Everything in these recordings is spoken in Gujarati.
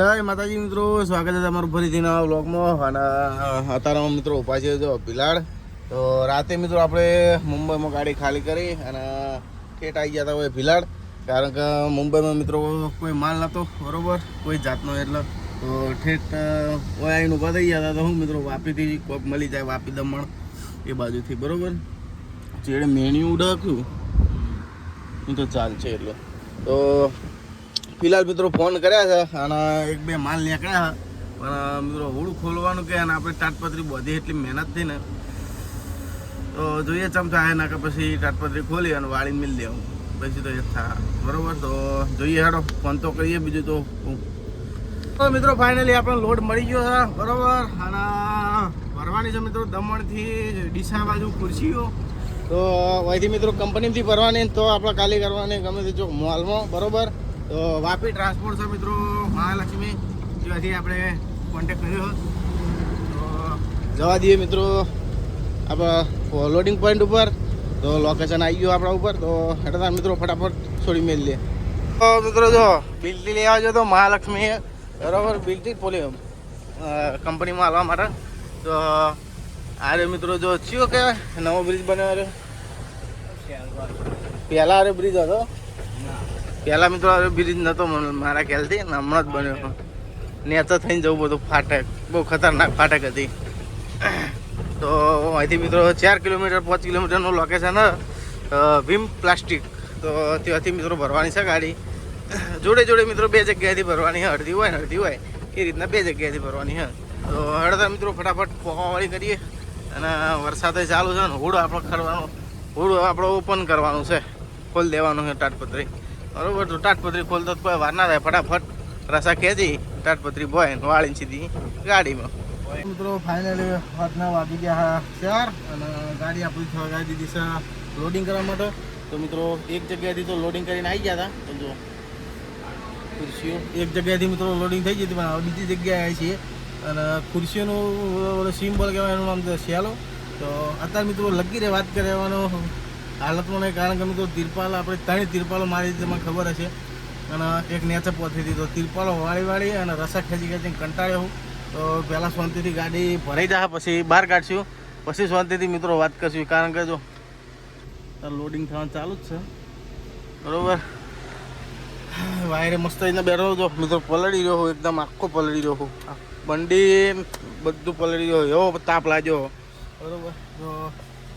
જય માતાજી મિત્રો, સ્વાગત છે તમારું ફરીથી નવા વ્લોગમાં. અને અત્યારે મિત્રો ઉભા છે જો ભીલાડ. તો રાતે મિત્રો આપણે મુંબઈમાં ગાડી ખાલી કરી અને ઠેઠ આવી ગયા હતા હોય ભીલાડ. કારણ કે મુંબઈમાં મિત્રો કોઈ માલ નહોતો બરોબર, કોઈ જાતનો. એટલે તો ઠેઠ ઓય આવીને ઊભા થઈ ગયા હતા. તો હું મિત્રો વાપીથી કોક મળી જાય, વાપી દમણ એ બાજુથી બરોબર. જેડે મેણી ઉડાક્યું હું તો ચાલશે એટલે. તો ફિલહાલ મિત્રો ફોન કર્યા છે અને એક બે માલ નીકળ્યા પણ મિત્રો હોડું ખોલવાનું કે અને આપણે તાટપત્રી બધી એટલી મહેનત થઈ ને તો જોઈએ ચમચા આવે ના કે પછી તાટપત્રી ખોલી અને વાળીને મિલ દેવું પછી તો એ થાય બરાબર. તો જોઈએ હેડો ફોન તો કરીએ. બીજું તો મિત્રો ફાઇનલી આપણને લોડ મળી ગયો છે બરાબર. અને ભરવાની છે મિત્રો દમણથી ડીસા બાજુ ખુરશીઓ. તો અહીંથી મિત્રો કંપનીથી ભરવાની તો આપણે ખાલી કરવાની ગમે તે જો મોલમાં બરાબર. તો વાપી ટ્રાન્સપોર્ટ છે મિત્રો, મહાલક્ષ્મી ત્યાંથી આપણે કોન્ટેક કર્યો. તો જવા દઈએ મિત્રો આપણા લોડિંગ પોઈન્ટ ઉપર. તો લોકેશન આવી ગયું આપણા ઉપર. તો હેઠળ મિત્રો ફટાફટ છોડી મેળ લે. તો મિત્રો જો બિલથી લઈ આવજો તો મહાલક્ષ્મી બરાબર, બિલથી પોલી કંપનીમાં આવવા માટે. તો આરે મિત્રો જો ચિયો કહેવાય નવો બ્રિજ બન્યો રહ્યો. પહેલાં આરે બ્રિજ હતો, પહેલાં મિત્રો બ્રિજ નહોતો મારા ખ્યાલથી, હમણાં જ બન્યો. નેચર થઈને જવું બધું ફાટક, બહુ ખતરનાક ફાટક હતી. તો અહીંથી મિત્રો 4 કિલોમીટર 5 કિલોમીટરનું લોકેશન ભીમ પ્લાસ્ટિક. તો ત્યાંથી મિત્રો ભરવાની છે ગાડી. જોડે જોડે મિત્રો બે જગ્યાએથી ભરવાની છે, અડધી હોય ને અડધી હોય એ રીતના બે જગ્યાએથી ભરવાની છે. તો હળદર મિત્રો ફટાફટ પોકાવાળી કરીએ. અને વરસાદ ચાલુ છે ને હોડ આપણે ખરવાનું, હોડ આપણે ઓપન કરવાનું છે, ખોલી દેવાનું છે તાટપત્રી બરાબર. તો તાટપત્રી ખોલતો કોઈ વાર ના થાય, ફટાફટ રસા ખેંચી તાટપત્રી બોય વાળીને સીધી ગાડીમાં. મિત્રો ફાઇનલી રાતના વાગી ગયા 4 અને ગાડી આપણી થગાવી દીધી છે લોડિંગ કરવા માટે. તો મિત્રો એક જગ્યાએથી તો લોડિંગ કરીને આવી ગયા હતા. તો જો ખુરશીઓ એક જગ્યાએથી મિત્રો લોડિંગ થઈ ગઈ હતી, પણ બીજી જગ્યાએ આવી છીએ. અને ખુરશીઓનું સિમ્બોલ કહેવાય, એનું નામ છે શેલો. તો અત્યારે મિત્રો લગી રહે વાત કરવાનો હાલતમાં નહીં, કારણ કે મિત્રો તિરપાલ આપણે 3 તિરપાલો મારી તમને ખબર હશે. અને એક નેચર પહોંચી હતી. તો તિરપાલો વાળી અને રસા ખેંચી કંટાળ્યો હું. તો પહેલાં શાંતિથી ગાડી ભરાઈ જાય, પછી બહાર કાઢશું, પછી શાંતિથી મિત્રો વાત કરશું. કારણ કે જો લોડિંગ થવાનું ચાલુ જ છે બરાબર. વાયરે મસ્ત રીતના બેઠો જો મિત્રો, પલળી રહ્યો હું, એકદમ આખો પલળી રહ્યો હું. બંડી બધું પલળી રહ્યો, એવો તાપ લાગ્યો બરાબર. તો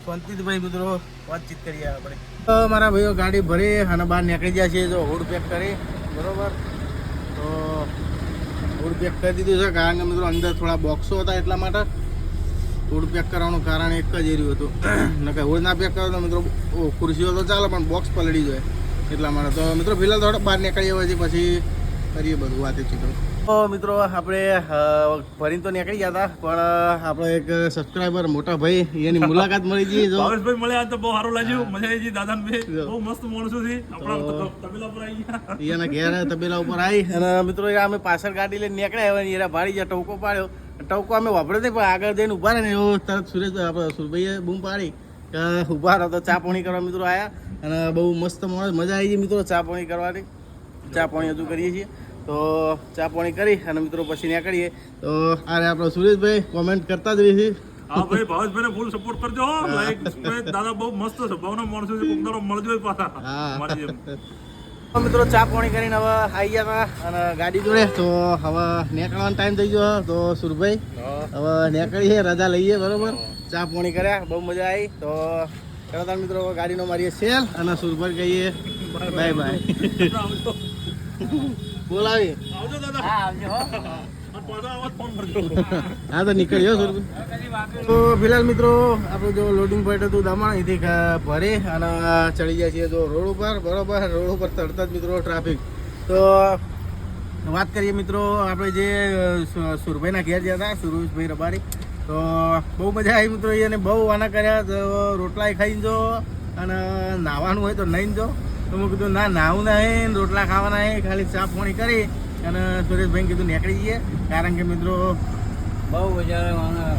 શાંતિથી ભાઈ મિત્રો વાતચીત કરીએ આપણે. તો મારા ભાઈઓ ગાડી ભરી અને બહાર નીકળી ગયા છીએ. જો હુડ પેક કરી બરાબર. તો હુડ પેક કરી દીધું છે, કારણ કે મિત્રો અંદર થોડા બોક્સો હતા એટલા માટે હુડ પેક કરવાનું કારણ એક જ એર્યું હતું. ન કે હુડ ના પેક કરો તો મિત્રો ખુરશીઓ તો ચાલે પણ બોક્સ પલળી જાય એટલા માટે. તો મિત્રો ફિલહાલ થોડા બહાર નીકળીએ પછી કરીએ બધું વાતચીત. તો મિત્રો આપણે ભરીને તો નીકળી ગયા હતા, પણ આપણે એક સબસ્ક્રાઈબર મોટા ભાઈ એની મુલાકાત મળી ગઈ. જો ભાવેશભાઈ મળ્યા તો બહુ સારું લાગ્યું, મજા આવી ગઈ. દાદાભાઈ બહુ મસ્ત માણસો છે. આપણા તબેલા પર આવી ગયા, એના ઘેર તબેલા ઉપર આવી. અને મિત્રો અમે પાછળ ગાડી લઈને નીકળ્યા હોય, એના ભાડી જ્યાં ટવકો પાડ્યો. ટવકો અમે વાપર્યો નહીં, પણ આગળ જઈને ઊભા રહે ને એવો તરત સુરેશ આપણે સુરભાઈએ બૂમ પાડી કે ઊભા રહો. તો ચા પાણી કરવા મિત્રો આવ્યા અને બહુ મસ્ત માણસ, મજા આવી ગઈ મિત્રો ચા પાણી કરવાની. ચા પાણી હજુ કરીએ છીએ. તો ચા પાણી કરી અને મિત્રો પછી નીકળીએ. તો અરે આપણો સુરેશભાઈ કોમેન્ટ કરતા જ રહી છે. હા ભાઈ, ભાવેશભાઈને ફૂલ સપોર્ટ કરજો. લાઈક દાદા બહુ મસ્ત સ્વભાવના માણસો છે, કોકદારો મળજો પાછા. તો મિત્રો ચા પાણી કરીને હવે આવી ગયા હતા અને ગાડી જોડે. તો હવે નીકળવાનો ટાઈમ થઈ ગયો. તો સુરભાઈ હવે નીકળીએ, રજા લઈએ બરોબર. ચા પાણી કર્યા, બહુ મજા આવી. તો કરતા મિત્રો ગાડીનો મારીએ સેલ અને સુરભાઈ કહીએ બાય બાય. બોલાવી આવજો દાદા. હા તો નીકળ્યો સુરભાઈ. તો ફિલહાલ મિત્રો આપણું જો લોડિંગ પોઈન્ટ હતું દમણ, અહીંથી ભરી અને ચડી જાય છે જો રોડ ઉપર બરોબર. રોડ ઉપર તરત જ મિત્રો ટ્રાફિક. તો વાત કરીએ મિત્રો આપણે જે સુરભાઈના ઘેર ગયા હતા, સુરેશભાઈ રબારી. તો બહુ મજા આવી મિત્રો, એને બહુ વાના કર્યા. તો રોટલા ખાઈને જો અને નાહવાનું હોય તો નહીં જો. તો મેં કીધું ના નાવું નહીં, રોટલા ખાવાના નહીં, ખાલી ચા પાણી કરી અને સુરેશભાઈ કીધું નીકળી જઈએ. કારણ કે મિત્રો બહુ વધારે વાના.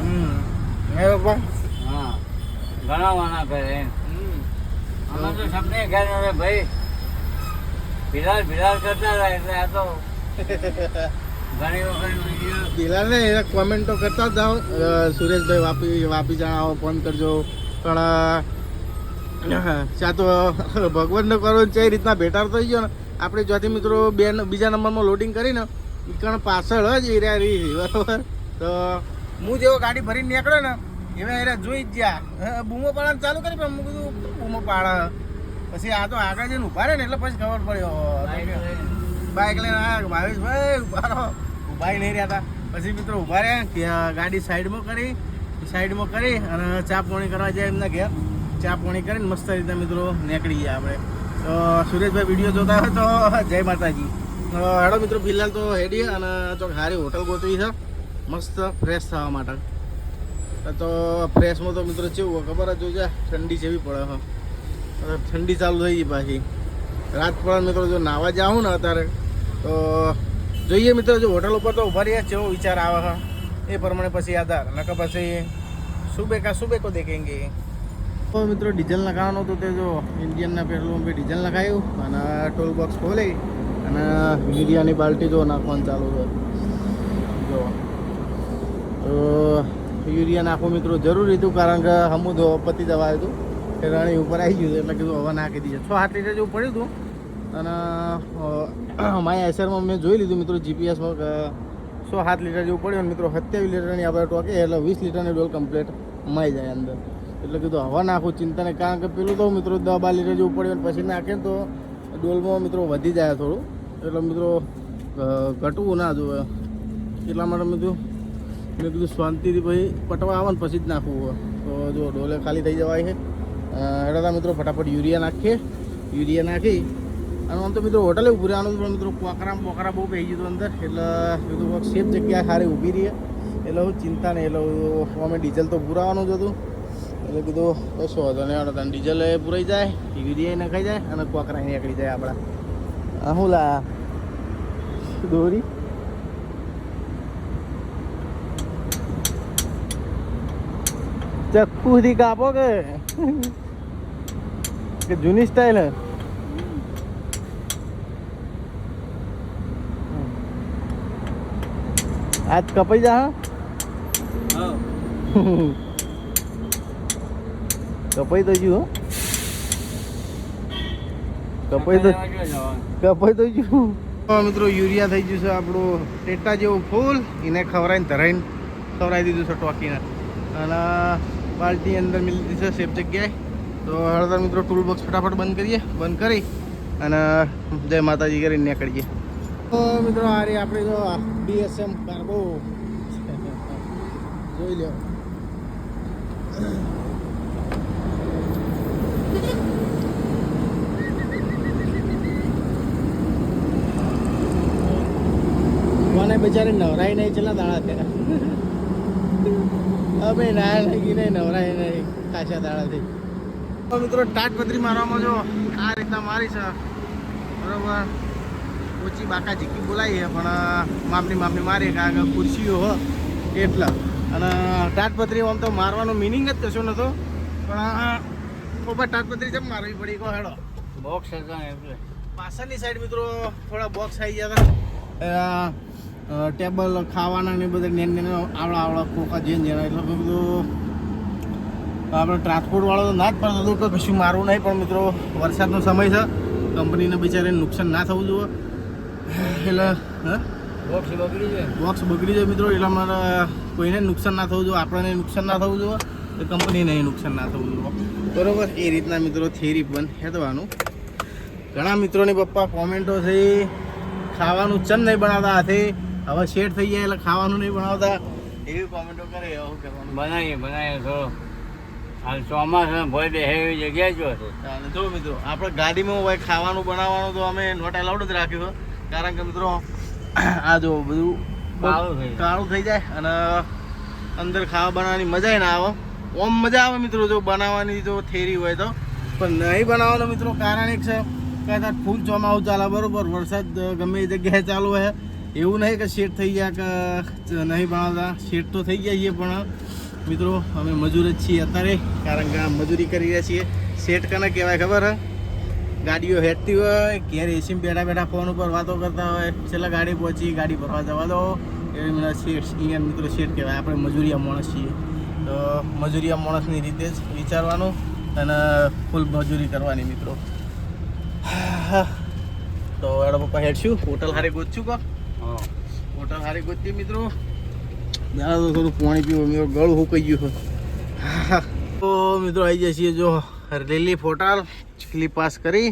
હા, ઘણા વાના કરે. અમે તો સપને ઘર ભાઈ ભિલાલ કરતા હતા એટલે આ તો ઘણી વખત વિડીયો પેલા ને એના કોમેન્ટો કરતા જ જાઓ સુરેશભાઈ વાપી જાઓ ફોન કરજો પણ ત્યાં તો ભગવાનનો કરો છે એ રીતના ભેટાર થઈ ગયો ને આપણે જ્યાંથી મિત્રો બીજા નંબરમાં લોડિંગ કરીને કારણ પાછળ જ એરિયા રહી બરાબર. તો હું જેવો ગાડી ભરીને નીકળ્યો ને એવા એરિયા જોઈ જ ગયા બૂમો પાડવાનું ચાલુ કરી પણ હું કીધું બૂમો પાડે પછી આ તો આગળ જઈને ઉભા રહે ને એટલે પછી ખબર પડ્યો બાઇક લઈને આવ્યા ભાવેશભાઈ ઉભા રહો ઉભા નહીં રહ્યા હતા. પછી મિત્રો ઉભા રહ્યા ગાડી સાઈડમાં કરી અને ચા પાણી કરવા જાય એમના ઘેર ચા પાણી કરીને મસ્ત રીતે મિત્રો નીકળી ગયા આપણે. તો સુરેશભાઈ વિડીયો જોતા હોય તો જય માતાજી. હેડો મિત્રો ફિલહાલ તો હેડીએ અને ચોક સારી હોટલ ગોતવી છે મસ્ત ફ્રેશ થવા માટે. તો ફ્રેશમાં તો મિત્રો કેવું ખબર જ જોજે ઠંડી જેવી પડે હ ઠંડી ચાલુ થઈ ગઈ પાછી રાત પડે મિત્રો જો નાવા જાઉં ને અત્યારે તો જોઈએ મિત્રો જો હોટલ ઉપર તો ઉભા રહીએ કેવો વિચાર આવે છે એ પ્રમાણે પછી આધાર નકર પછી સુબે કો દેખેંગે. તો મિત્રો ડીઝલ નખાવાનું હતું તે જો ઇન્ડિયનના પેટ્રોલ પંપે ડીઝલ નખાયું અને ટોલ બોક્સ ખોલી અને યુરિયાની બાલ્ટી જો નાખવાનું ચાલુ છે જો. તો યુરિયા નાખવું મિત્રો જરૂરી હતું કારણ કે હમું તો પતી જવા આવ્યું હતું કે રણી ઉપર આવી ગયું એટલે કીધું હવે નાખી દીધું 6-7 લીટર જેવું પડ્યું હતું. અને મારા એસરમાં મેં જોઈ લીધું મિત્રો જીપીએસમાં કે 107 લીટર જેવું પડ્યું મિત્રો 27 લીટરની આપણે ટોકે એટલે 20 લીટરની ડોલ કમ્પ્લીટ મળી જાય અંદર. એટલે કીધું હવા નાખું ચિંતા નહીં કારણ કે પેલું તો મિત્રો 10-12 લીટર જેવું પડ્યું પછી નાખે તો ડોલમાં મિત્રો વધી જાય થોડું એટલે મિત્રો ઘટવું ના જોવે એટલા માટે મેં કીધું શાંતિથી પછી પટવા આવે ને પછી જ નાખવું હોય. તો જો ડોલે ખાલી થઈ જવાય છે એટલે મિત્રો ફટાફટ યુરિયા નાખી અને આમ તો મિત્રો હોટલે ઊભું રહેવાનું પણ મિત્રો પોકરા બહુ પહી ગયું અંદર એટલે કીધું સેફ જગ્યાએ સારી ઊભી રહીએ એટલે હું ચિંતા નહીં એટલે અમે ડીઝલ તો પુરાવાનું જ હતું એટલે કીધું કશો હતો ને ડીઝલ પુરાઈ જાય યુરિયા નખાઈ જાય અને પોકરા નીકળી જાય આપણા. શું લા દોરી ચક્કુથી કાપો કે જૂની સ્ટાઇલ હે આજ કપાઈ જા કપાઈ તો જ્યું કપાઈ તો જ્યું મિત્રો યુરિયા થઈ ગયું છે આપણું ટેટા જેવું ફૂલ એને ખવડાવી દીધું છે ટોકીને અને બાલ્ટી અંદર મિલી દીધી છે સેફ જગ્યાએ. તો હળદર મિત્રો ટૂલ બોક્સ ફટાફટ બંધ કરી અને જય માતાજી કરીને નીકળીએ. તો મિત્રો આ રહી આપણે જો BSM કાર્ગો જોઈ લો. મને બિચારી નવરાઈ નહીં છેલ્લા દાડા થયા હવે ના લાગી નહીં નવરાઈ નહીં ખાસા દાડાથી. તો મિત્રો ટાટપત્રી મારવામાં જો આ રીતના મારી છે બરાબર ઓછી બાકા ઝીકી બોલાવીએ પણ માપની મારીએ કારણ કે ખુરશીઓ હો એટલા અને ટાટપત્રી આમ તો મારવાનો મિનિંગ જ કશો નતો પણ ઉપર ટાટપત્રી જેમ મારવી પડી કહો હેડો બોક્સ હતા એટલે પાછળની સાઈડ મિત્રો થોડા બોક્સ આવી ગયા હતા ટેબલ ખાવાના ને બધા આવડા ખોખા જેના એટલે બધું આપણે ટ્રાન્સપોર્ટવાળો તો ના જ પડતો હતું કે કશું મારવું નહીં પણ મિત્રો વરસાદનો સમય છે કંપનીને બિચારીને નુકસાન ના થવું જોઈએ એટલે બોક્સ બગડી જાય મિત્રો એટલા માટે કોઈને નુકસાન ના થવું જોઈએ આપણને નુકસાન ના થવું જોઈએ તો કંપનીને નુકસાન ના થવું જોઈએ બરાબર. એ રીતના મિત્રો થિયરી પણ હેદવાનું ઘણા મિત્રોની પપ્પા કોમેન્ટો થઈ ખાવાનું ચમ નહીં બનાવતા હાથે હવે શેડ થઈ જાય એટલે ખાવાનું નહીં બનાવતા એવી કોમેન્ટો કરે એવું કહેવાનું. બનાવીએ તો હાલ ચોમાસા ભય દે એવી જગ્યાએ જો છે. જો મિત્રો આપણે ગાડીમાં હોય ખાવાનું બનાવવાનું તો અમે નોટ એલાઉડ જ રાખ્યું કારણ કે મિત્રો આ જો બધું કાળું થઈ જાય અને અંદર ખાવા બનાવવાની મજા ના આવે. ઓમ મજા આવે મિત્રો જો બનાવવાની જો થેરી હોય તો પણ નહીં બનાવવાનું મિત્રો કારણ એક છે કે ફૂલ ચોમાસું ચાલે બરાબર વરસાદ ગમે એ જગ્યાએ ચાલુ હોય એવું નહીં કે શેડ થઈ ગયા કે નહીં બનાવતા શેડ તો થઈ ગયા છીએ પણ મિત્રો અમે મજૂર જ છીએ અત્યારે કારણ કે મજૂરી કરી રહ્યા છીએ. શેડ કને કહેવાય ખબર હે ગાડીઓ હેઠતી હોય ઘેર એસી બેઠા બેઠા ફોન ઉપર વાતો કરતા હોય છેલ્લા ગાડી પહોંચી ગાડી ભરવા જવા દો એ મને શેઠ અહીંયા મિત્રો શેઠ કહેવાય. આપણે મજૂરિયા માણસ છીએ તો મજૂરિયા માણસની રીતે જ વિચારવાનું અને ફૂલ મજૂરી કરવાની મિત્રો. તો એડો પપ્પા હેડશું હોટલ હારે ગોતશું કો હોટલ હારે ગોતતી મિત્રો. ત્યાં તો થોડું પાણી પીવું મિત્રો ગળું સુકાઈ ગયું હોય. તો મિત્રો આવી જાય છીએ જો રેલી હોટલ ચીખલી પાસ કરી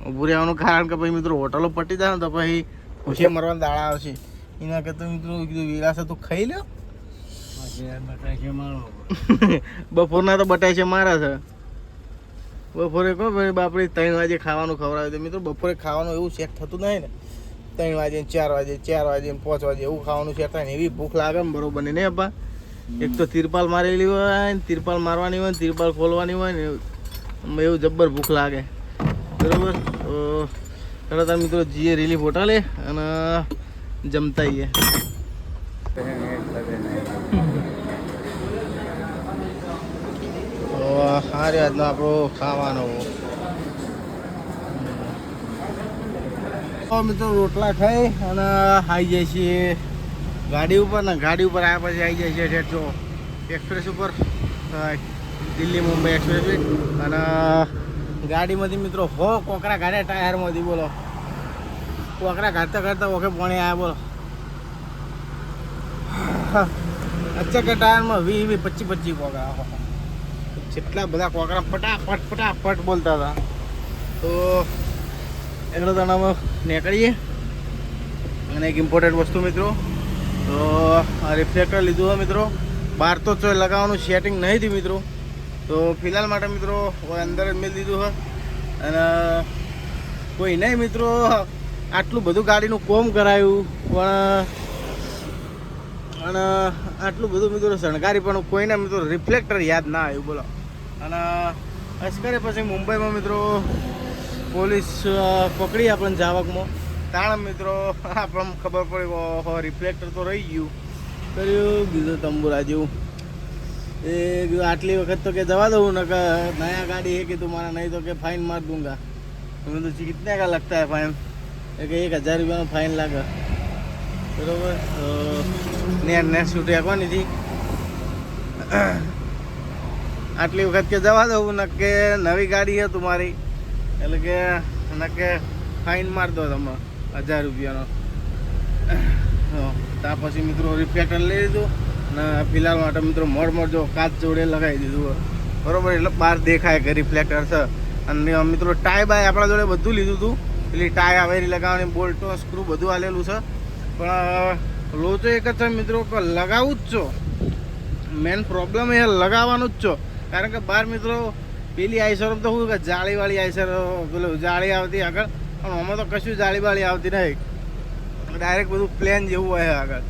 ઊભું રહેવાનું કારણ કે પછી મિત્રો હોટલો પટી જાય ને તો પછી ખુશી મરવાના દાડા આવશે. એના કરતાં મિત્રો કીધું વિલાસ તું ખાઈ લો. બપોરના તો બટાઈ છે મારા છે. બપોરે કહો ભાઈ બાપરે 3 વાગે ખાવાનું ખવડાવે તો મિત્રો બપોરે ખાવાનું એવું સેટ થતું નહીં ને. 3 વાગે 4 વાગે 5 વાગે એવું ખાવાનું સેટ થાય ને એવી ભૂખ લાગે ને બરોબર ને અપ્પા. એક તો તિરપાલ મારેલી હોય ને તિરપાલ મારવાની હોય ને તિરપાલ ખોલવાની હોય ને એવું જબ્બર ભૂખ લાગે બરોબર. તો ચાલો તાર મિત્રો જઈએ રિલીફ હોટલે અને જમતા આવીએ. તો આ આજનો આપણો ખાવાનો મિત્રો રોટલા ખાઈ અને આવી જાય છીએ ગાડી ઉપર ને ગાડી ઉપર આવ્યા પછી આવી જાય છે ઠેઠ જો એક્સપ્રેસ ઉપર દિલ્હી મુંબઈ એક્સપ્રેસ અને ગાડીમાંથી મિત્રો કોકરા કાઢ્યા ટાયરમાંથી બોલો કોકરા કાઢતા કાઢતા ઓકે પાણી આવ્યા બોલો. અચ્છા કે ટાયરમાં 20-25 કોકરા જેટલા બધા કોકરા ફટાફટ બોલતા હતા. તો એટલો તણાવ નીકળીએ અને એક ઇમ્પોર્ટન્ટ વસ્તુ મિત્રો તો રિફ્લેક્ટર લીધું હોય મિત્રો. બહાર તો ચોય લગાવવાનું સેટિંગ નહીં થયું મિત્રો તો ફિલહાલ માટે મિત્રો અંદર જ મેં લીધું હોય અને કોઈ નહીં મિત્રો આટલું બધું ગાડીનું કોમ કરાયું પણ અને આટલું બધું મિત્રો શણગારી પણ કોઈને મિત્રો રિફ્લેક્ટર યાદ ના આવ્યું બોલો. અને અસ્કરે પછી મુંબઈમાં મિત્રો પોલીસ પકડી આપણને જાવકમાં તાણ મિત્રો આપણને ખબર પડી ઓહો રિફ્લેક્ટર તો રહી ગયું કર્યું બીજું તંબુરા જેવું એ આટલી વખત તો કે જવા દઉં ને કે નયા ગાડી હે કીધું મારા નહીં તો કે ફાઇન માર દૂંગા. મેં તો કિતને કા લગતા હે ફાઇન એ કે 1000 રૂપિયાનો ફાઇન લાગે બરોબર. તો ને છૂટ્યા કોની હતી આટલી વખત કે જવા દઉં ને કે નવી ગાડી હે તમારી એટલે કે કે ફાઇન માર દો તમે 1000 રૂપિયાનો. ત્યાં પછી મિત્રો રિફ્લેક્ટર લઈ લીધું ને ફિલહાલ માટે મિત્રો મોડ જો કાચ જોડે લગાવી દીધું બરોબર એટલે બહાર દેખાય કે રિફ્લેક્ટર છે. અને મિત્રો ટાય બાય આપણા જોડે બધું લીધું હતું પેલી ટાય આવેલી લગાવવાની બોલ્ટો સ્ક્રૂ બધું આલેલું છે પણ લોચો એક જ છે મિત્રો કે લગાવવું જ છો. મેન પ્રોબ્લેમ એ લગાવવાનું જ છો કારણ કે બહાર મિત્રો પેલી આઈસર તો શું કે જાળીવાળી આઈસર પેલું જાળી આવતી આગળ પણ આમાં તો કશું જાળીવાળી આવતી નહીં ડાયરેક્ટ બધું પ્લેન જેવું હોય આગળ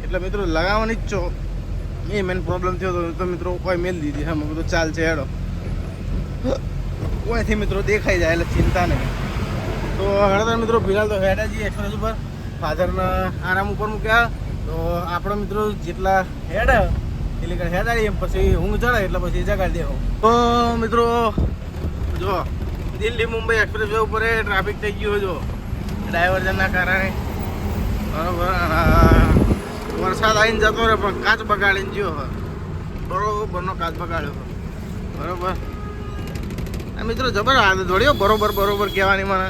એટલે મિત્રો લગાવવાની જ છો. એ મેન પ્રોબ્લેમ થયો તો મિત્રો કોઈ મેલ દીધી હા બધું ચાલ છે હેડો કોઈથી મિત્રો દેખાઈ જાય એટલે ચિંતા નહીં. તો હળદર મિત્રો ફિલહાલ તો હેડાજી એક્સપ્રેસ ઉપર ફાધરના આરામ ઉપર મૂક્યા તો આપણો મિત્રો જેટલા હેડ એટલે હેડાડી એમ પછી ઊંઘ ચડે એટલે પછી જગાડી દેવો. તો મિત્રો જો દિલ્હી મુંબઈ એક્સપ્રેસ વે ઉપર ટ્રાફિક થઈ ગયો જો ડાયવર્ઝનના કારણે બરોબર. વરસાદ આવીને જતો રહે પણ કાચ બગાડીને ગયો હોય બરોબરનો કાચ બગાડ્યો બરોબર. આ મિત્રો જબર આદત જોડ્યો બરોબર કહેવાની મને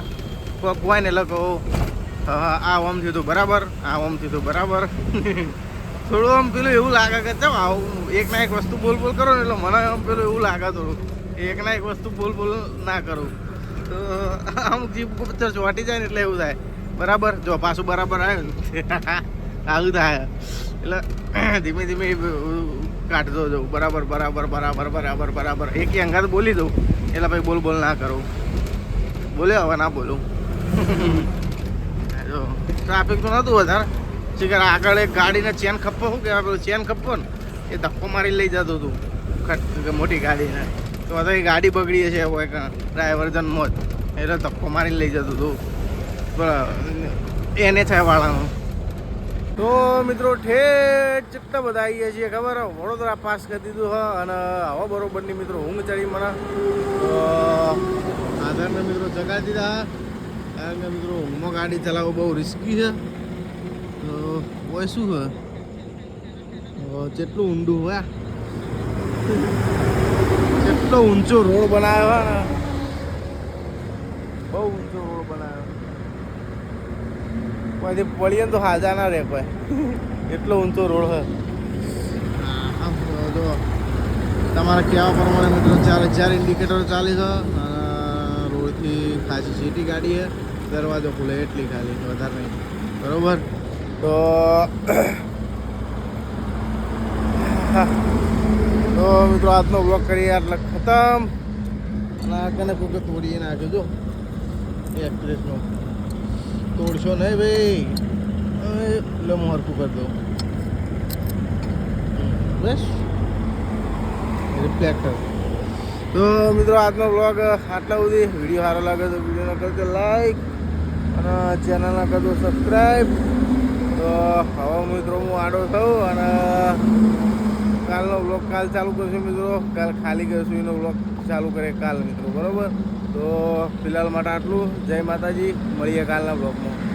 કોઈ ને લખો હા આ ઓમ થયું હતું બરાબર આ ઓમ થયું હતું બરાબર. થોડું આમ પેલું એવું લાગે કે ચાલ આવું એક ના એક વસ્તુ બોલ કરો ને એટલે મને આમ પેલું એવું લાગે થોડું એક ના એક વસ્તુ બોલ ના કરું તો આમ જીભ ચોંટી જાય ને એટલે એવું થાય બરાબર. જો પાછું બરાબર આવે ને આવું થાય એટલે ધીમે ધીમે કાઢતો જવું બરાબર એક અંગાત બોલી દઉં એટલે ભાઈ બોલ ના કરું બોલ્યો હવે ના બોલું. જો ટ્રાફિક તો નહોતું વધારે શીખર આગળ એક ગાડીને ચેન ખપ્પો શું કહેવાય પેલું ચેન ખપ્પો ને એ ધક્કો મારી લઈ જતું હતું મોટી ગાડીને તો એ ગાડી બગડી છે ડ્રાઈવર જન્મો જ એટલે ધક્કો મારી લઈ જતું હતું એને થાય વાળાનું. તો તો મિત્રો ઠેઠ ચેટલા બધા આવી ગયા છીએ ખબર વડોદરા પાસ કરી દીધું હ અને હવા બરોબરની મિત્રો ઊંઘ ચડી મને તો આધારને મિત્રો ચગાવી દીધા કારણ કે મિત્રો ઊંઘમાં ગાડી ચલાવવું બહુ રિસ્કી છે તો હોય શું છે જેટલું ઊંડું હોય કેટલો ઊંચો રોડ બનાવ્યો ને બહુ ઊંચો રોડ બનાવ્યો પછી પડીએ ને તો હાજા ના રહે કોઈ એટલો ઊંચો રોડ છે જો તમારા કહેવા પ્રમાણે મિત્રો 4 ઇન્ડિકેટર ચાલે છે રોડથી ખાસી સીટી ગાડી છે દરવાજો ખુલે એટલી ખાલી વધારે નહીં બરોબર તો તો મિત્રો આજનો બ્લોગ કરીએ એટલે ખતમ અને આગળને કોઈ તોડીએ નાખ્યો જો એક્ટ્રેસનો તોડશો નહીં ભાઈ એટલે હું હરખું કરી દઉં બસ રિફ્લેક્ટર તો મિત્રો આજનો બ્લોગ આટલા સુધી વિડીયો સારો લાગે તો વિડીયોને કરજો લાઈક અને ચેનલને કરજો સબસ્ક્રાઈબ તો હવે મિત્રો હું આડો થઉં અને કાલનો બ્લોગ કાલ ચાલુ કરશું મિત્રો કાલ ખાલી કરશું એનો બ્લોગ ચાલુ કરે કાલ મિત્રો બરાબર તો ફિલહાલ માટે આટલું જય માતાજી મળીએ કાલના બ્લોગમાં